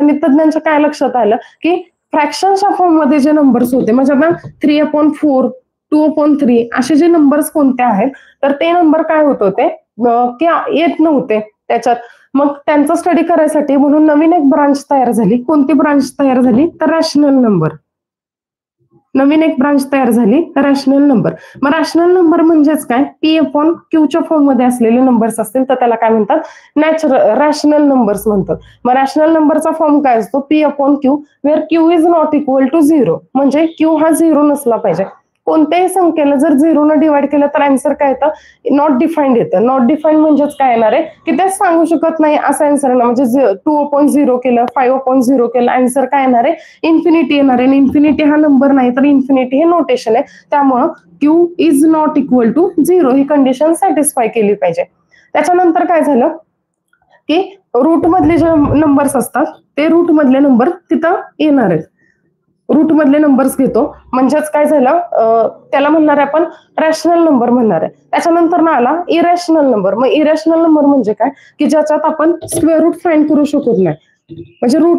गणित तज्ञांच्या काय लक्षात आलं की फ्रॅक्शनच्या फॉर्म मध्ये जे नंबर्स होते म्हणजे आता 3/4 2/3 असे जे नंबर्स कोणते आहेत तर ते नंबर काय होत होते की येत नव्हते त्याच्यात. मग त्यांचा स्टडी करायसाठी म्हणून नवीन एक ब्रांच तयार झाली. कोणती ब्रांच तयार झाली तर रॅशनल नंबर. नवीन एक ब्रांच तयार झाली रॅशनल नंबर. मग रॅशनल नंबर म्हणजेच काय P/Q फॉर्म मध्ये असलेले नंबर्स असतील तर त्याला काय म्हणतात रॅशनल नंबर्स म्हणतात. मग रॅशनल नंबरचा फॉर्म काय असतो P/Q where Q is not equal to 0 म्हणजे Q हा 0 नसला पाहिजे. कोणत्याही संख्येला जर 0 न डिवाइड केलं तर आन्सर काय येतं नॉट डिफाईन्ड येतं. नॉट डिफाईन्ड म्हणजेच काय येणार आहे की ते सांगू शकत नाही असं आन्सर येणार. म्हणजे 2/0 केलं 5/0 केलं आन्सर काय येणार आहे इन्फिनिटी येणार आहे. इन्फिनिटी हा नंबर नाही तर इन्फिनिटी हे नोटेशन आहे. त्यामुळं Q is not equal to 0 ही कंडिशन सॅटिस्फाय केली पाहिजे. त्याच्यानंतर काय झालं की रूट मधले जे नंबर्स असतात ते रूट मधले नंबर तिथं येणार आहेत. रूट मधले नंबर्स घेतो म्हणजेच काय झालं त्याला म्हणणार आहे आपण रॅशनल नंबर म्हणणार आहे. त्याच्यानंतर ना आला इरॅशनल नंबर. मग इरॅशनल नंबर म्हणजे काय की ज्याच्यात आपण स्क्वेअर रूट फाइंड करू शकत नाही म्हणजे रूट